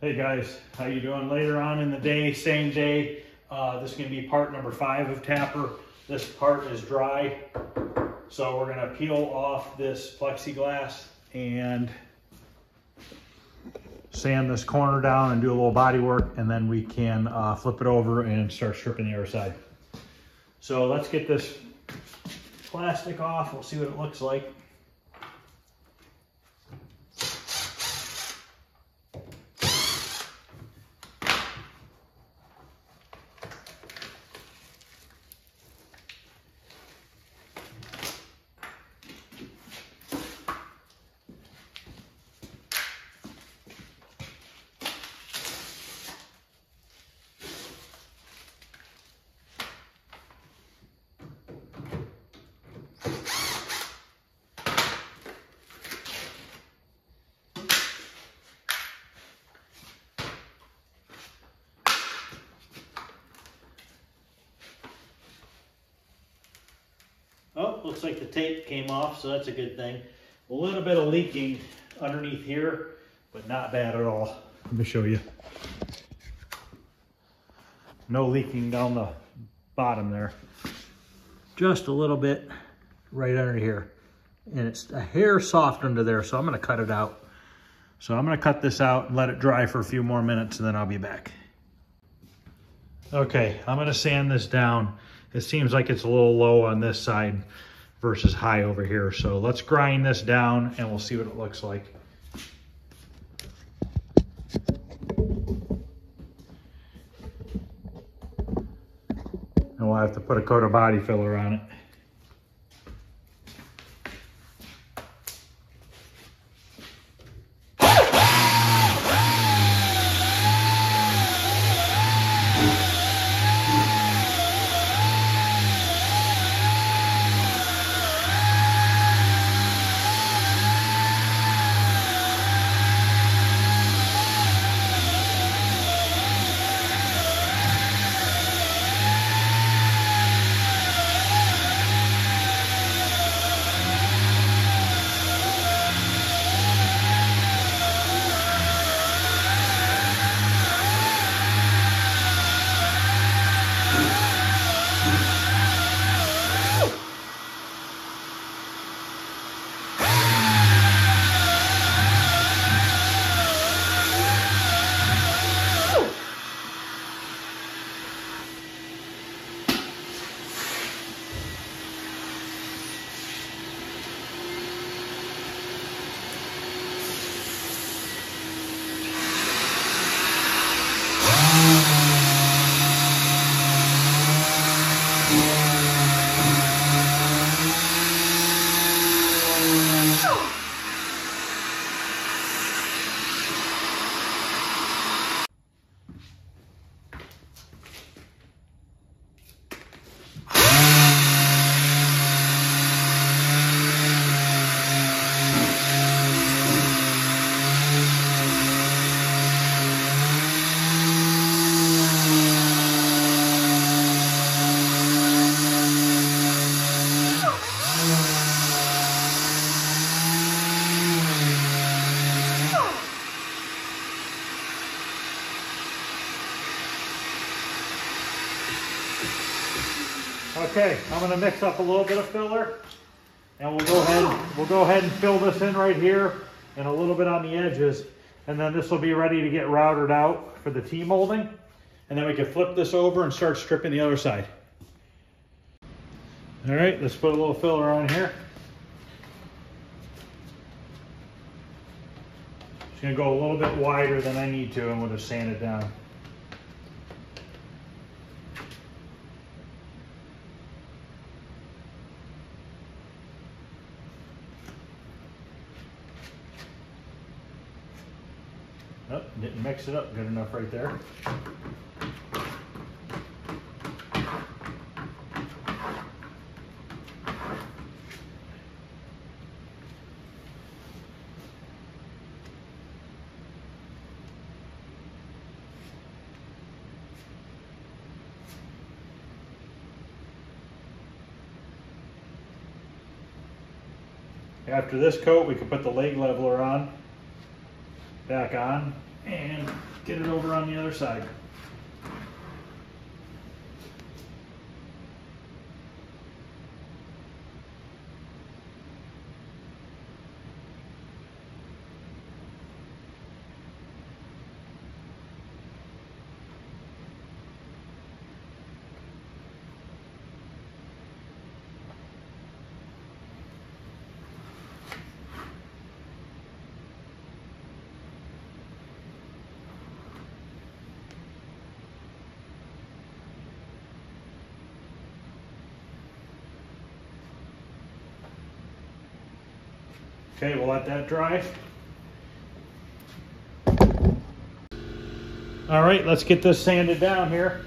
Hey guys, how you doing? Later on in the day, same day, this is going to be part number 5 of Tapper. This part is dry, so we're going to peel off this plexiglass and sand this corner down and do a little body work, and then we can flip it over and start stripping the other side. So let's get this plastic off. We'll see what it looks like. Oh, looks like the tape came off, so that's a good thing. A little bit of leaking underneath here, but not bad at all. Let me show you. No leaking down the bottom there. Just a little bit right under here. And it's a hair soft under there, so I'm gonna cut it out. So I'm gonna cut this out and let it dry for a few more minutes, and then I'll be back. Okay, I'm gonna sand this down. It seems like it's a little low on this side versus high over here. So let's grind this down and we'll see what it looks like. And we'll have to put a coat of body filler on it. Okay, I'm going to mix up a little bit of filler, and we'll go ahead and fill this in right here and a little bit on the edges, and then this will be ready to get routed out for the T-molding, and then we can flip this over and start stripping the other side. All right, let's put a little filler on here. It's going to go a little bit wider than I need to, and we'll just sand it down. Oh, didn't mix it up good enough right there. After this coat, we can put the leg leveler on. back on and get it over on the other side. Okay, we'll let that dry. All right, let's get this sanded down here.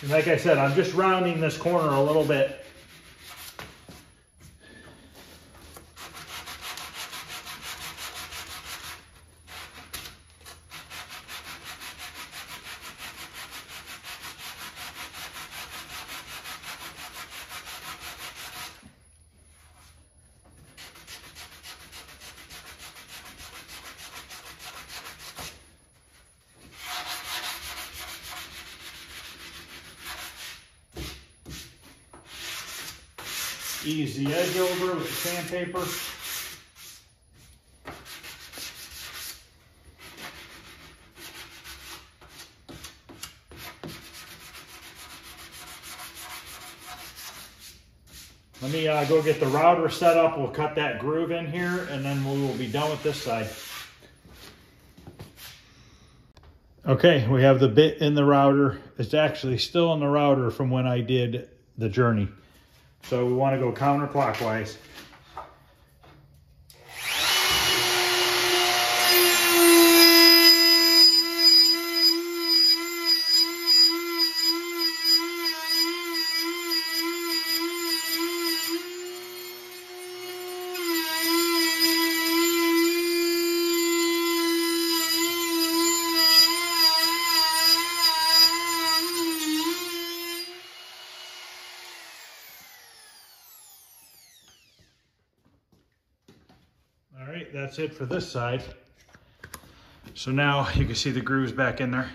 And like I said, I'm just rounding this corner a little bit. Ease the edge over with the sandpaper. Let me go get the router set up. We'll cut that groove in here and then we will be done with this side. Okay, we have the bit in the router. It's actually still in the router from when I did the journey. So we want to go counterclockwise. All right, that's it for this side. So now you can see the grooves back in there.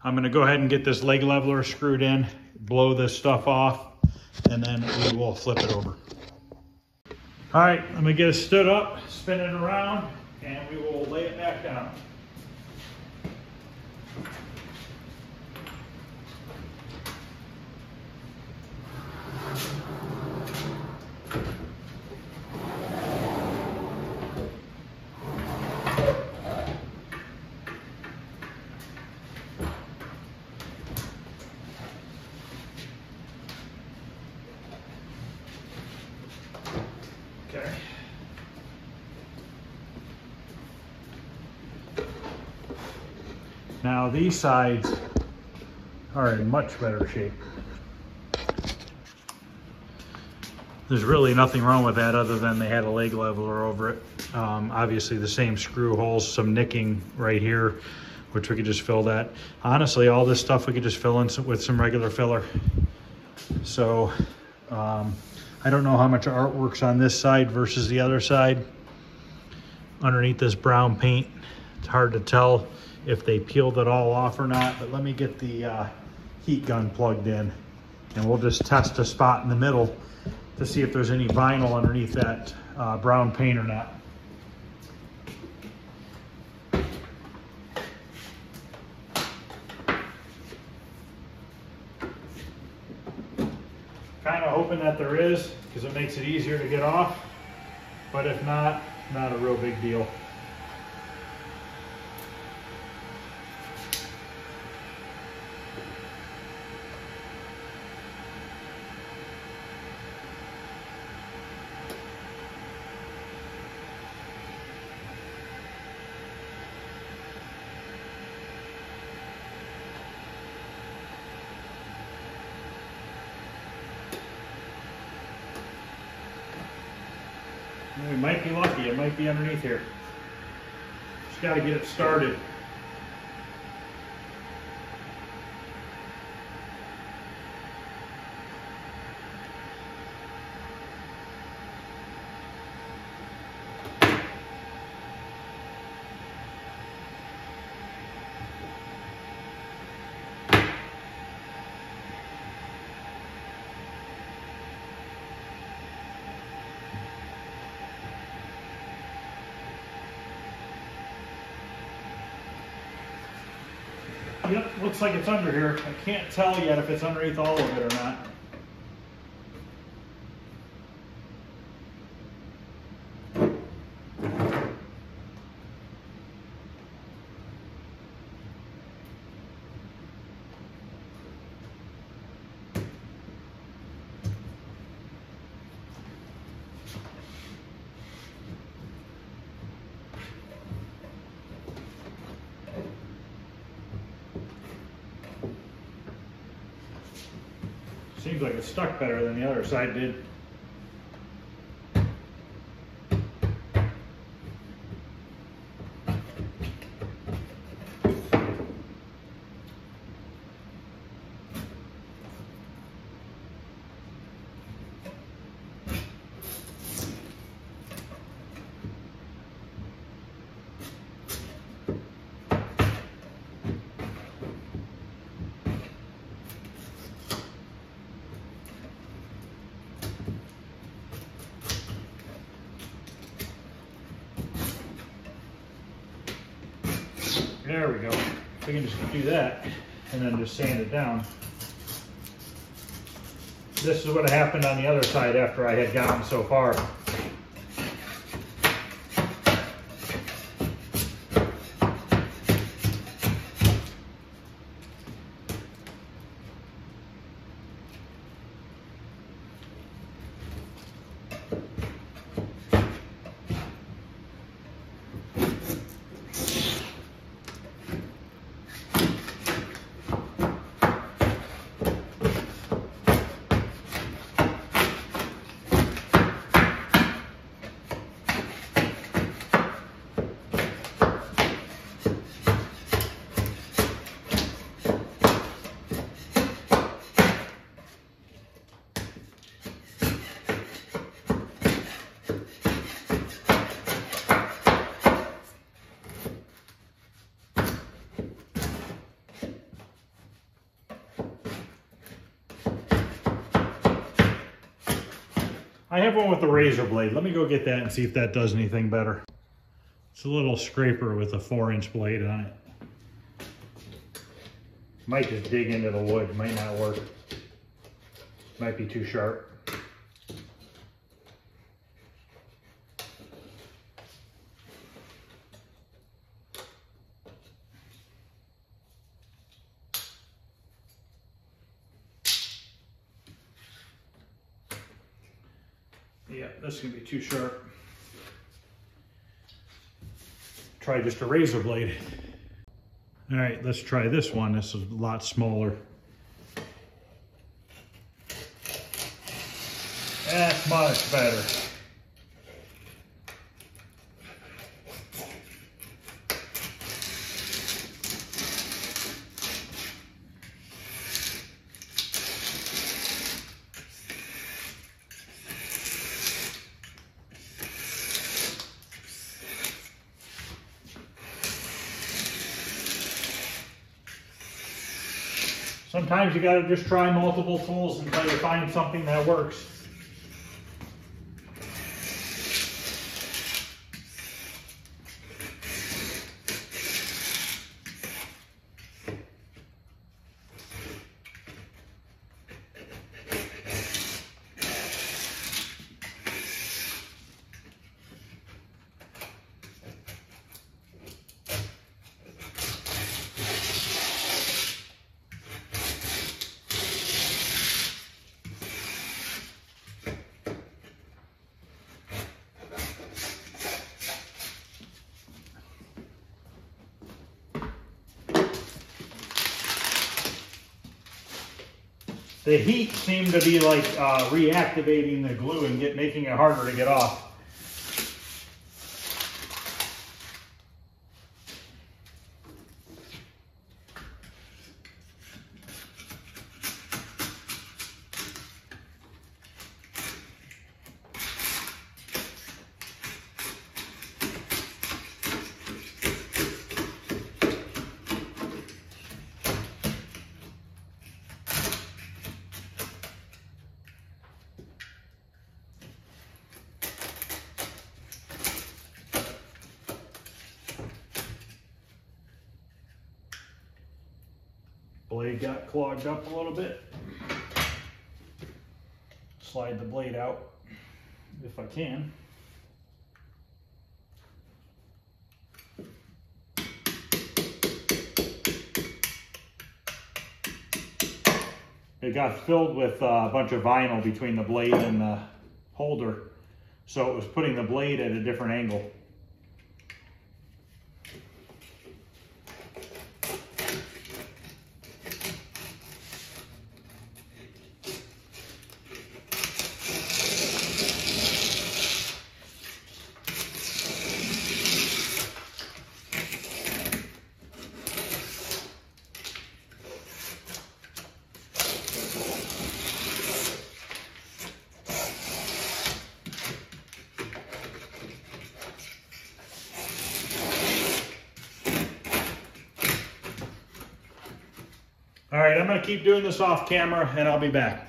I'm gonna go ahead and get this leg leveler screwed in, blow this stuff off, and then we will flip it over. All right, I'm gonna get it stood up, spin it around, and we will lay it back down. Okay. Now these sides are in much better shape. There's really nothing wrong with that other than they had a leg leveler over it. Obviously the same screw holes, some nicking right here, which we could just fill that. Honestly, all this stuff we could just fill in with some regular filler. So I don't know how much artwork's on this side versus the other side. Underneath this brown paint, it's hard to tell if they peeled it all off or not, but let me get the heat gun plugged in and we'll just test a spot in the middle to see if there's any vinyl underneath that brown paint or not. Kind of hoping that there is, because it makes it easier to get off, but if not, not a real big deal. We might be lucky, it might be underneath here. Just got to get it started. Yep, looks like it's under here. I can't tell yet if it's underneath all of it or not. Seems like it's stuck better than the other side did. There we go. We can just do that and then just sand it down. This is what happened on the other side after I had gotten so far. I have one with a razor blade. Let me go get that and see if that does anything better. It's a little scraper with a 4-inch blade on it. Might just dig into the wood, might not work. Might be too sharp. Yeah, this is gonna be too sharp. Try just a razor blade. All right, let's try this one. This is a lot smaller. That's much better. Sometimes you gotta just try multiple tools until you find something that works. The heat seemed to be like reactivating the glue and making it harder to get off. Blade got clogged up a little bit. Slide the blade out if I can. It got filled with a bunch of vinyl between the blade and the holder, so it was putting the blade at a different angle. All right, I'm gonna keep doing this off camera and I'll be back.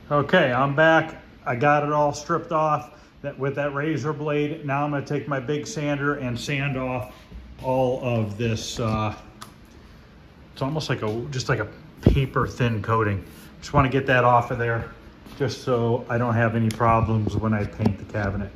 Okay, I'm back. I got it all stripped off with that razor blade. Now I'm gonna take my big sander and sand off all of this. It's almost like just like a paper thin coating. Just wanna get that off of there just so I don't have any problems when I paint the cabinet.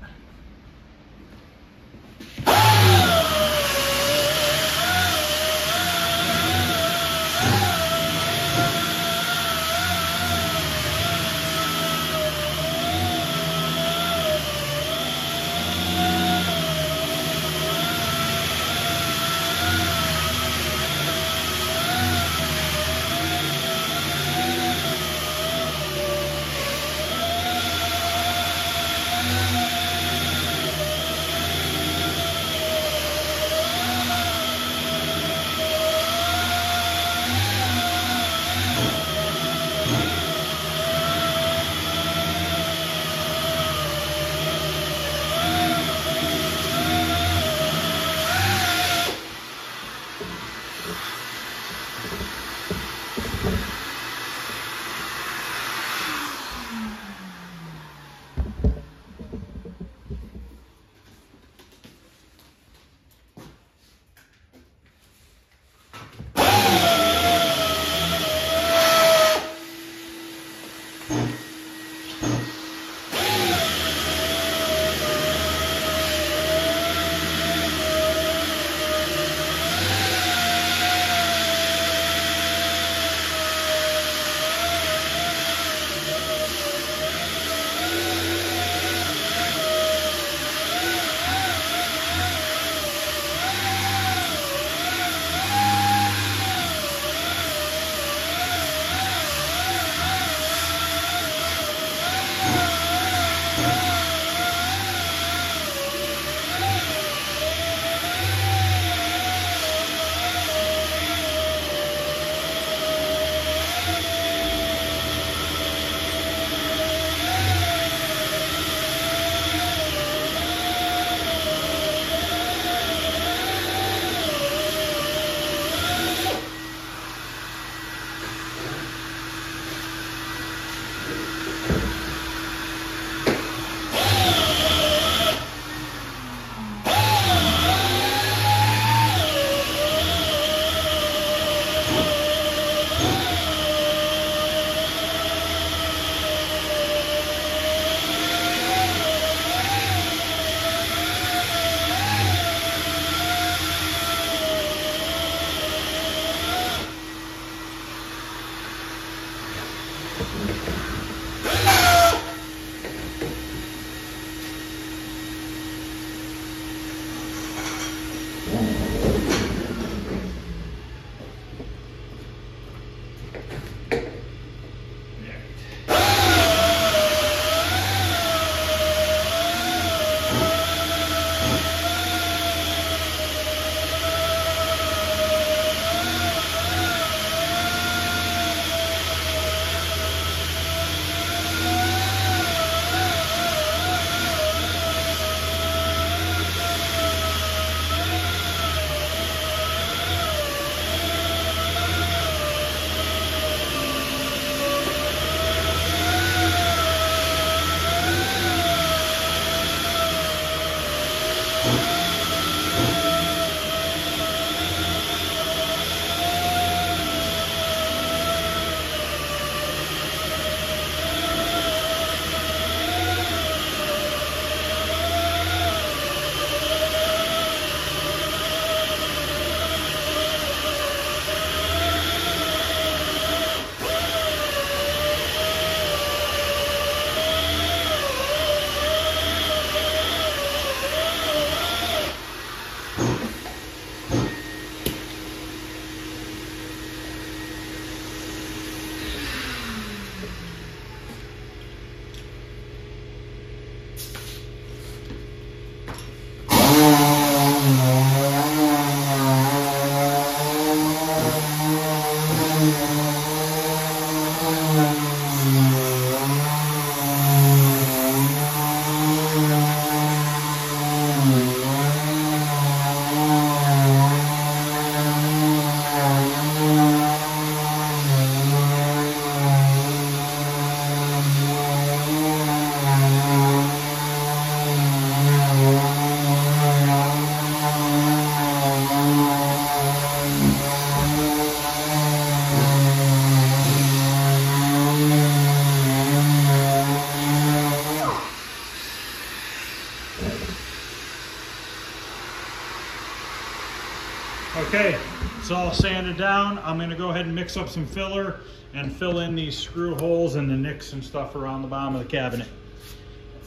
Okay, it's all sanded down. I'm gonna go ahead and mix up some filler and fill in these screw holes and the nicks and stuff around the bottom of the cabinet.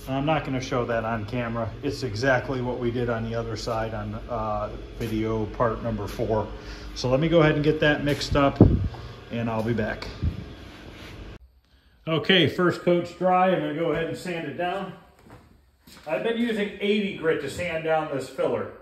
I'm not gonna show that on camera. It's exactly what we did on the other side on video part number 4. So let me go ahead and get that mixed up and I'll be back. Okay, first coat's dry. I'm gonna go ahead and sand it down. I've been using 80 grit to sand down this filler.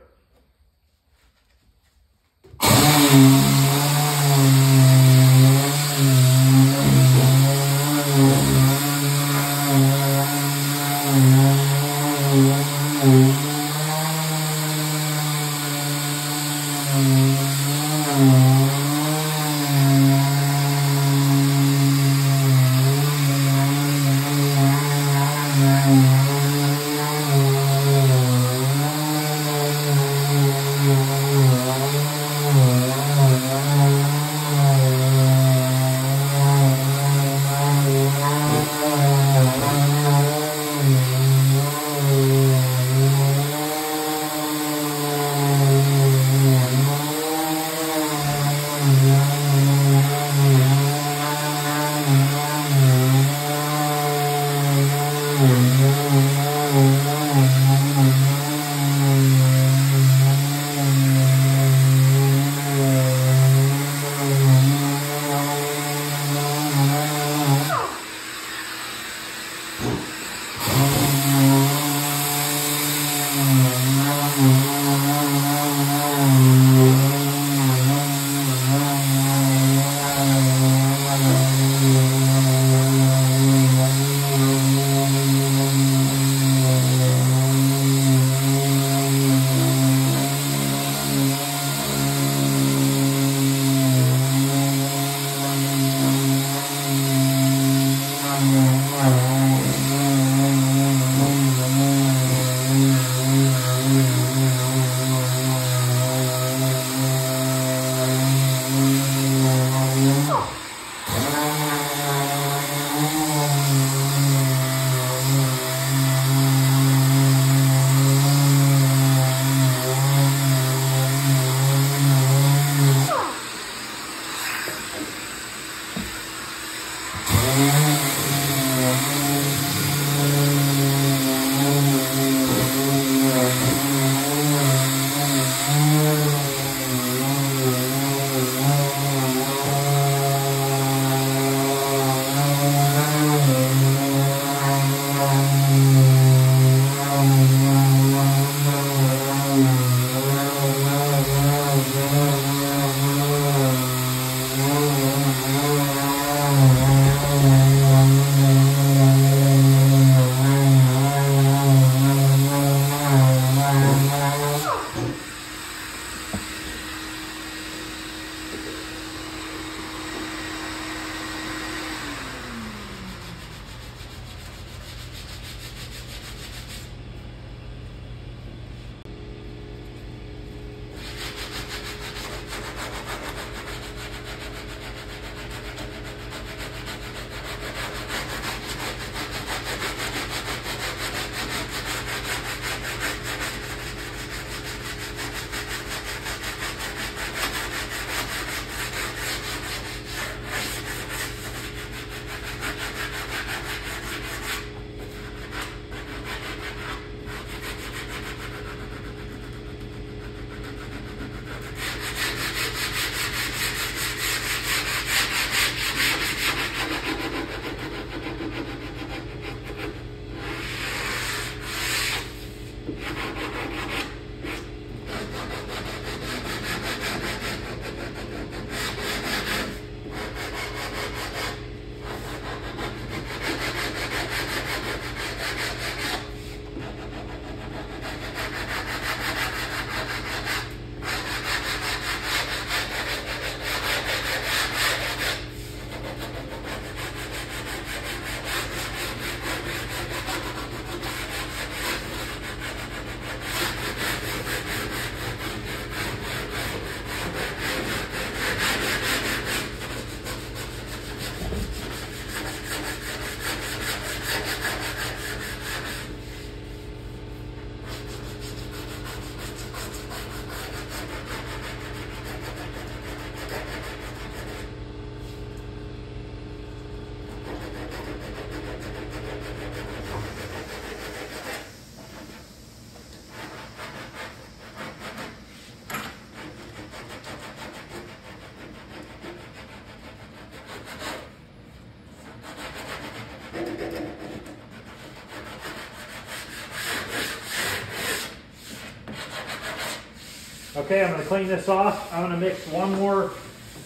Okay, I'm going to clean this off. I'm going to mix one more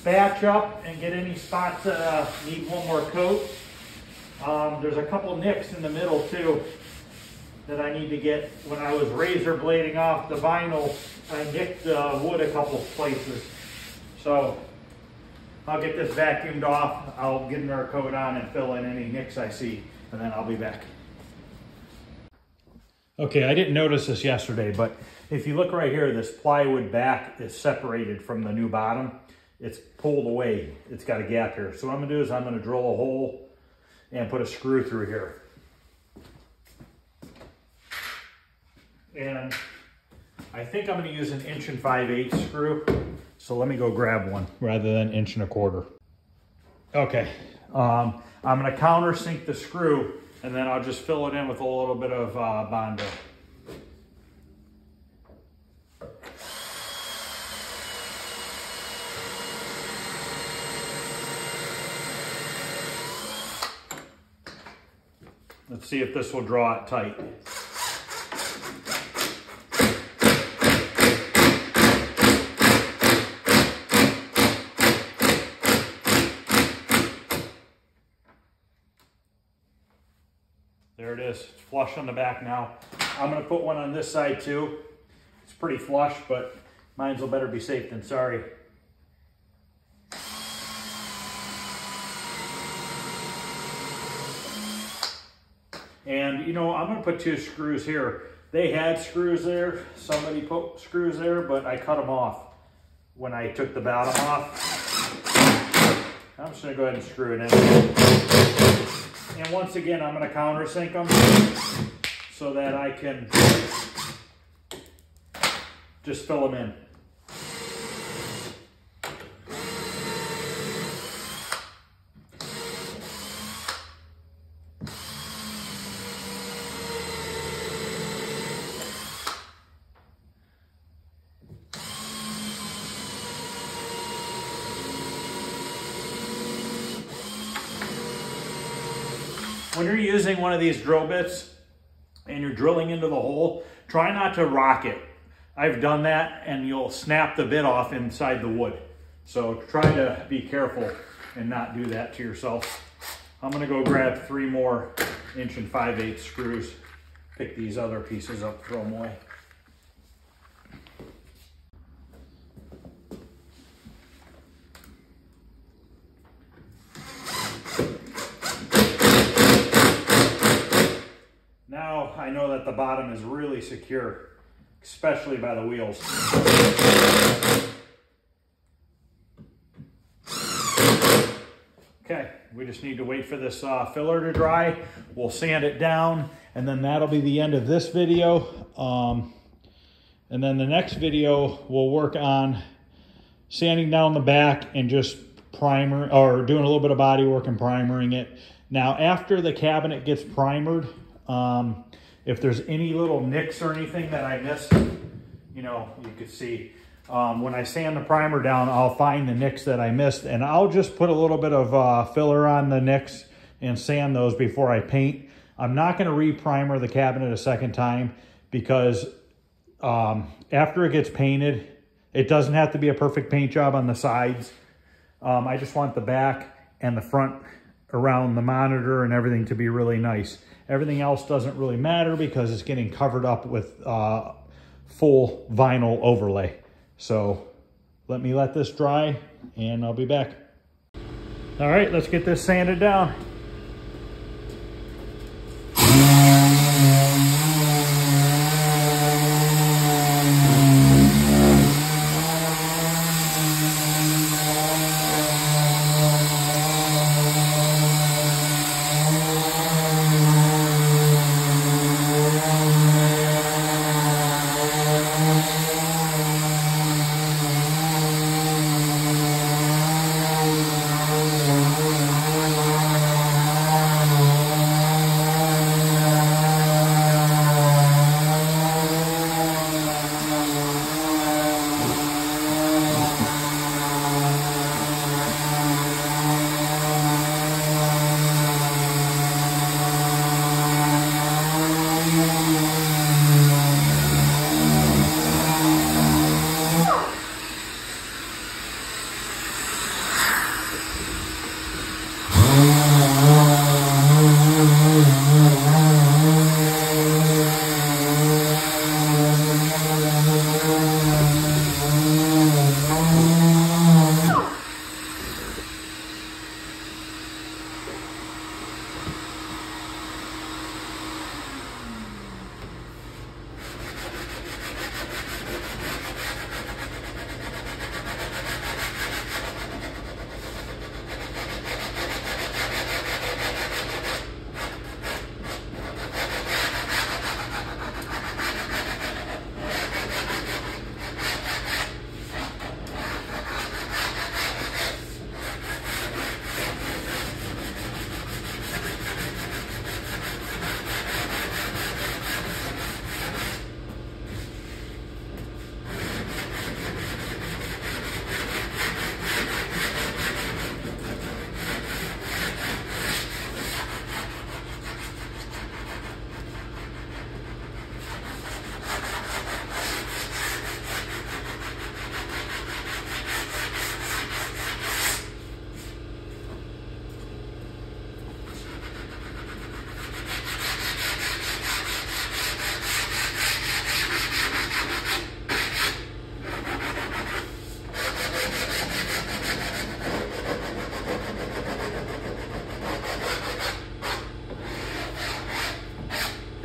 batch up and get any spots that need one more coat. There's a couple nicks in the middle too that I need to get. When I was razor blading off the vinyl, I nicked the wood a couple places. So I'll get this vacuumed off. I'll get another coat on and fill in any nicks I see, and then I'll be back. Okay, I didn't notice this yesterday, but if you look right here, this plywood back is separated from the new bottom. It's pulled away. It's got a gap here. So what I'm gonna do is I'm gonna drill a hole and put a screw through here. And I think I'm gonna use an 1 5/8 screw. So let me go grab one rather than 1 1/4. Okay, I'm gonna countersink the screw and then I'll just fill it in with a little bit of Bondo. Let's see if this will draw it tight. There it is, it's flush on the back now. I'm gonna put one on this side too. It's pretty flush, but mine's will better be safe than sorry. And you know, I'm gonna put 2 screws here. They had screws there, somebody put screws there, but I cut them off when I took the bottom off. I'm just gonna go ahead and screw it in. And once again, I'm gonna countersink them so that I can just fill them in. When you're using one of these drill bits and you're drilling into the hole, try not to rock it. I've done that and you'll snap the bit off inside the wood. So try to be careful and not do that to yourself. I'm gonna go grab 3 more 1 5/8 screws, pick these other pieces up, throw them away. I know that the bottom is really secure, especially by the wheels. Okay, we just need to wait for this filler to dry. We'll sand it down, and then that'll be the end of this video. And then the next video, we'll work on sanding down the back and just primer, or doing a little bit of body work and primering it. Now, after the cabinet gets primered, if there's any little nicks or anything that I missed, you know, you could see. When I sand the primer down, I'll find the nicks that I missed, and I'll just put a little bit of filler on the nicks and sand those before I paint. I'm not going to re-primer the cabinet a second time because after it gets painted, it doesn't have to be a perfect paint job on the sides. I just want the back and the front around the monitor and everything to be really nice. Everything else doesn't really matter because it's getting covered up with full vinyl overlay. So let this dry and I'll be back. All right, let's get this sanded down.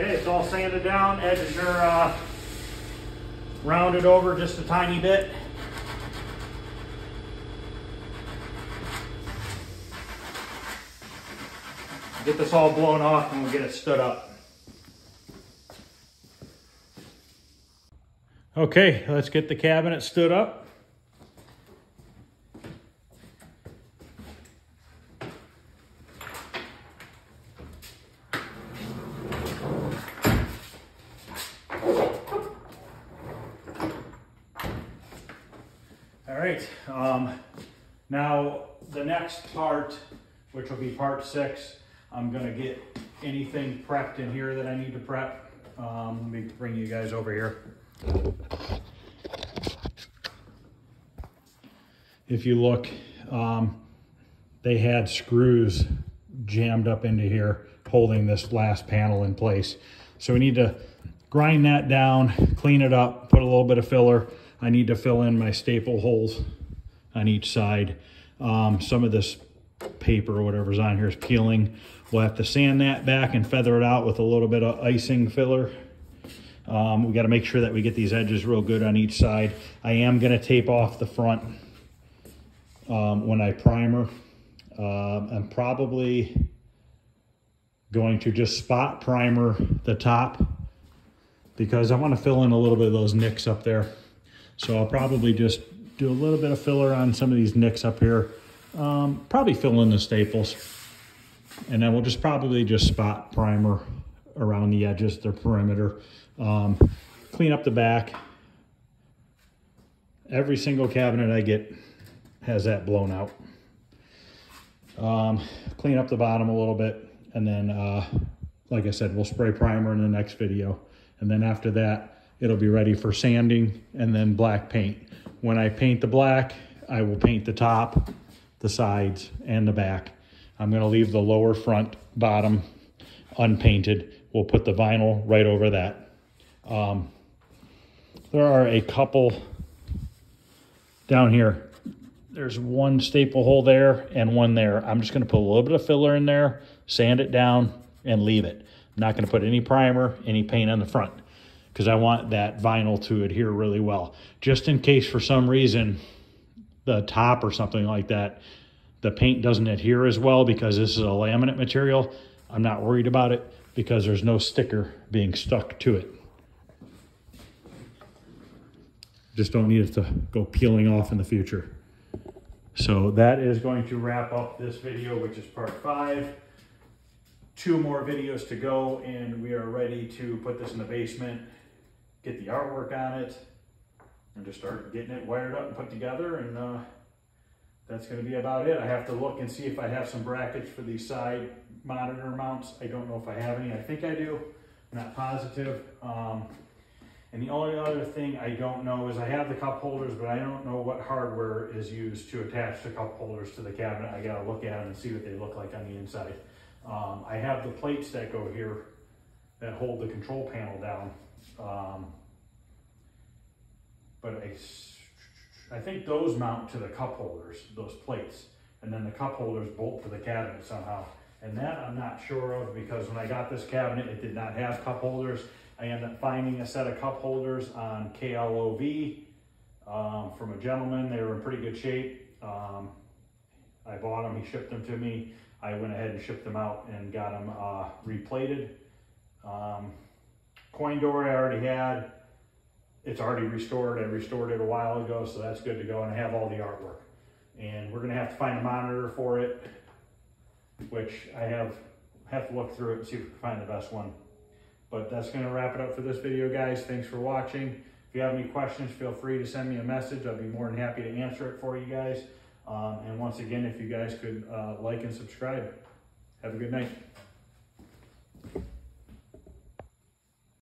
Okay, it's all sanded down. Edges are rounded over just a tiny bit. Get this all blown off and we'll get it stood up. Okay, let's get the cabinet stood up. All right, now the next part, which will be part 6, I'm gonna get anything prepped in here that I need to prep. Let me bring you guys over here. If you look, they had screws jammed up into here holding this last panel in place. So we need to grind that down, clean it up, put a little bit of filler. I need to fill in my staple holes on each side. Some of this paper or whatever's on here is peeling. We'll have to sand that back and feather it out with a little bit of icing filler. We got to make sure that we get these edges real good on each side. I am going to tape off the front when I primer. I'm probably going to just spot primer the top because I want to fill in a little bit of those nicks up there. So I'll probably just do a little bit of filler on some of these nicks up here. Probably fill in the staples. And then we'll just probably just spot primer around the edges, the perimeter. Clean up the back. Every single cabinet I get has that blown out. Clean up the bottom a little bit. And then, like I said, we'll spray primer in the next video. And then after that, it'll be ready for sanding and then black paint. When I paint the black, I will paint the top, the sides, and the back. I'm gonna leave the lower front, bottom unpainted. We'll put the vinyl right over that. There are a couple down here. There's one staple hole there and one there. I'm just gonna put a little bit of filler in there, sand it down, and leave it. I'm not gonna put any primer, any paint on the front because I want that vinyl to adhere really well. Just in case for some reason, the top or something like that, the paint doesn't adhere as well because this is a laminate material. I'm not worried about it because there's no sticker being stuck to it. Just don't need it to go peeling off in the future. So that is going to wrap up this video, which is part 5. 2 more videos to go, and we are ready to put this in the basement, get the artwork on it, and just start getting it wired up and put together, and that's going to be about it. I have to look and see if I have some brackets for these side monitor mounts. I don't know if I have any. I think I do. I'm not positive. And the only other thing I don't know is I have the cup holders, but I don't know what hardware is used to attach the cup holders to the cabinet. I got to look at them and see what they look like on the inside. I have the plates that go here that hold the control panel down. But I think those mount to the cup holders, those plates. And then the cup holders bolt to the cabinet somehow. And that I'm not sure of because when I got this cabinet, it did not have cup holders. I ended up finding a set of cup holders on KLOV from a gentleman. They were in pretty good shape. I bought them, he shipped them to me. I went ahead and shipped them out and got them replated. Coin door I already had. It's already restored. I restored it a while ago, so that's good to go. And I have all the artwork. And we're gonna have to find a monitor for it, which I have to look through it and see if we can find the best one. But that's gonna wrap it up for this video, guys. Thanks for watching. If you have any questions, feel free to send me a message. I'll be more than happy to answer it for you guys. And once again, if you guys could like and subscribe. Have a good night.